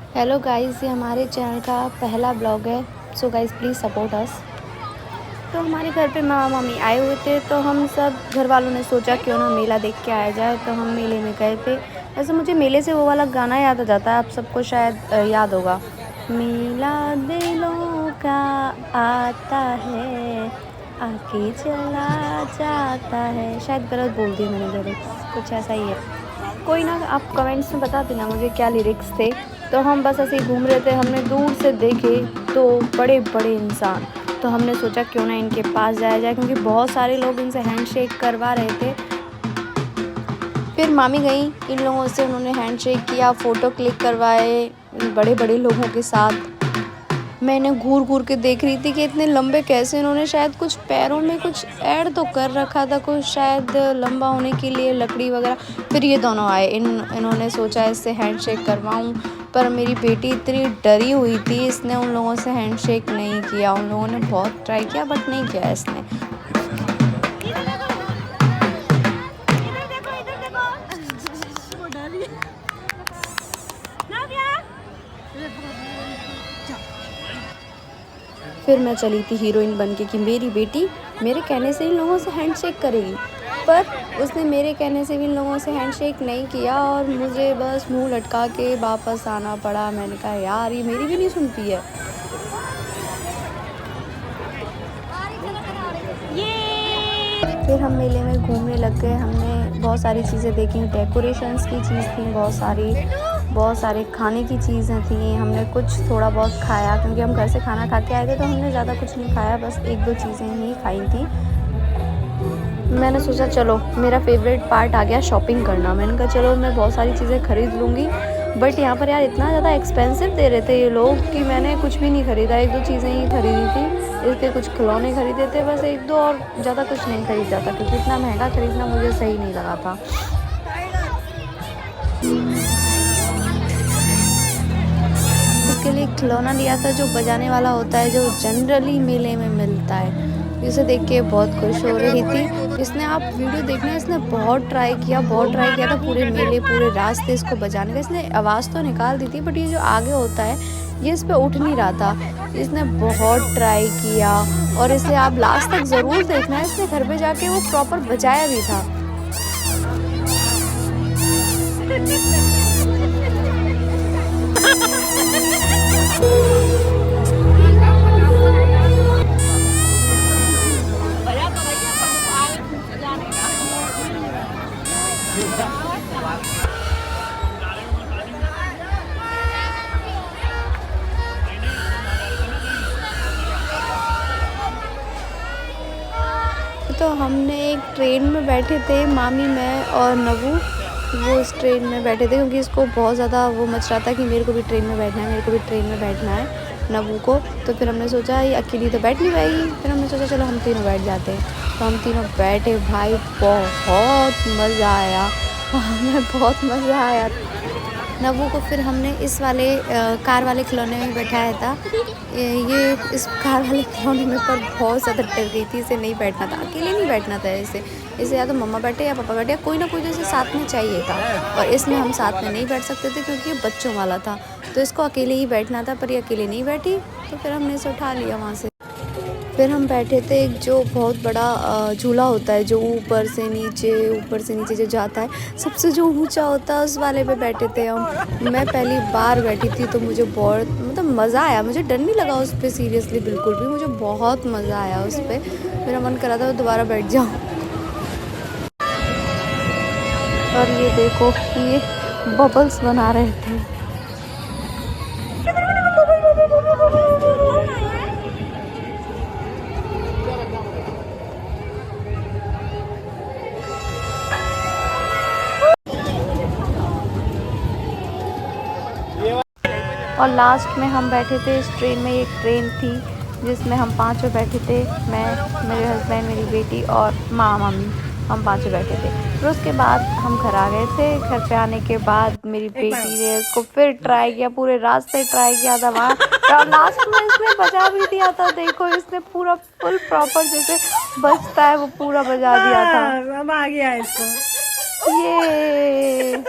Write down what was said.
Hello guys, ये हमारे channel का पहला ब्लॉग है। So guys please support us. तो हमारे घर पे मामा मामी आए हुए थे, तो हम सब घर वालों ने सोचा क्यों ना मेला देख के आया जाए। तो हम मेले में गए थे। वैसे मुझे मेले से वो वाला गाना याद आ जाता है, आप सबको शायद याद होगा। मेला दिलों का आता है, आके चला जाता है। शायद गलत बोल दिया मैंने लिरिक्स, कुछ ऐसा ही है। कोई ना, आप कमेंट्स में बता देना मुझे क्या लिरिक्स थे। तो हम बस ऐसे ही घूम रहे थे, हमने दूर से देखे तो बड़े बड़े इंसान। तो हमने सोचा क्यों ना इनके पास जाया जाए, क्योंकि बहुत सारे लोग इनसे हैंडशेक करवा रहे थे। फिर मामी गई इन लोगों से, उन्होंने हैंडशेक किया, फ़ोटो क्लिक करवाए बड़े बड़े लोगों के साथ। मैंने घूर घूर के देख रही थी कि इतने लंबे कैसे, इन्होंने शायद कुछ पैरों में कुछ ऐड तो कर रखा था, कुछ शायद लंबा होने के लिए लकड़ी वगैरह। फिर ये दोनों आए, इन्होंने सोचा इससे हैंडशेक करवाऊं, पर मेरी बेटी इतनी डरी हुई थी, इसने उन लोगों से हैंडशेक नहीं किया। उन लोगों ने बहुत ट्राई किया बट नहीं किया इसने। फिर मैं चली थी हीरोइन बन के कि मेरी बेटी मेरे कहने से इन लोगों से हैंडशेक करेगी, पर उसने मेरे कहने से भी इन लोगों से हैंडशेक नहीं किया और मुझे बस मुंह लटका के वापस आना पड़ा। मैंने कहा यार ये मेरी भी नहीं सुनती है। फिर हम मेले में घूमने लग गए। हमने बहुत सारी चीज़ें देखी, डेकोरेशंस की चीज़ थी बहुत सारे खाने की चीज़ें थी। हमने कुछ थोड़ा बहुत खाया, क्योंकि हम घर से खाना खा के आए थे, तो हमने ज़्यादा कुछ नहीं खाया, बस एक दो चीज़ें ही खाई थी। मैंने सोचा चलो, मेरा फेवरेट पार्ट आ गया शॉपिंग करना। मैंने कहा चलो मैं बहुत सारी चीज़ें ख़रीद लूँगी, बट यहाँ पर यार इतना ज़्यादा एक्सपेंसिव दे रहे थे ये लोग कि मैंने कुछ भी नहीं ख़रीदा। एक दो चीज़ें ही खरीदी थी, इसके कुछ खिलौने ख़रीदे थे बस, एक दो, और ज़्यादा कुछ नहीं ख़रीदा था, क्योंकि इतना महंगा ख़रीदना मुझे सही नहीं लगा था। इसके लिए खिलौना लिया था जो बजाने वाला होता है, जो जनरली मेले में मिलता है। इसे देख के बहुत खुश हो रही थी। इसने, आप वीडियो देखना, इसने बहुत ट्राई किया था पूरे मेले पूरे रास्ते इसको बजाने का। इसने आवाज़ तो निकाल दी थी, बट ये जो आगे होता है ये इस पे उठ नहीं रहा था। इसने बहुत ट्राई किया, और इसे आप लास्ट तक ज़रूर देखना। इसने घर पे जाके वो प्रॉपर बजाया भी था। तो हमने एक ट्रेन में बैठे थे, मामी, मैं और नवू। वो इस ट्रेन में बैठे थे क्योंकि इसको बहुत ज़्यादा वो मच रहा था कि मेरे को भी ट्रेन में बैठना है, मेरे को भी ट्रेन में बैठना है, नवू को। तो फिर हमने सोचा ये अकेली तो बैठ नहीं पाएगी, फिर हमने सोचा चलो हम तीनों बैठ जाते हैं। तो हम तीनों बैठे, भाई बहुत मज़ा आया, हमें बहुत मज़ा आया। नवू को फिर हमने इस वाले कार वाले खिलौने में बैठाया था। ये इस कार वाले खिलौने में पर बहुत ज़्यादा डर गई थी, इसे नहीं बैठना था, अकेले नहीं बैठना था इसे या तो मम्मा बैठे या पापा बैठे या कोई ना कोई तो इसे साथ में चाहिए था। और इसमें हम साथ में नहीं बैठ सकते थे क्योंकि ये बच्चों वाला था, तो इसको अकेले ही बैठना था, पर ये अकेले नहीं बैठी, तो फिर हमने इसे उठा लिया वहाँ से। फिर हम बैठे थे एक जो बहुत बड़ा झूला होता है, जो ऊपर से नीचे जो जाता है, सबसे जो ऊंचा होता है, उस वाले पे बैठे थे हम। मैं पहली बार बैठी थी तो मुझे बहुत मतलब मज़ा आया, मुझे डर नहीं लगा उस पर, सीरियसली बिल्कुल भी, मुझे बहुत मज़ा आया उस पर। मेरा मन करा था दोबारा बैठ जाऊँ। और ये देखो, ये बबल्स बना रहे थे। और लास्ट में हम बैठे थे इस ट्रेन में। एक ट्रेन थी जिसमें हम पाँचों बैठे थे, मैं, मेरे हस्बैंड, मेरी बेटी और माँ मम्मी, हम पाँचों बैठे थे। फिर उसके बाद हम घर आ गए थे। घर पे आने के बाद मेरी बेटी ने इसको फिर ट्राई किया, पूरे रास्ते ट्राई किया था वहाँ, और लास्ट में इसने बजा भी दिया था। देखो इसने पूरा फुल प्रॉपर जैसे बजता है वो पूरा बजा दिया था। अब आ गया इसको। ये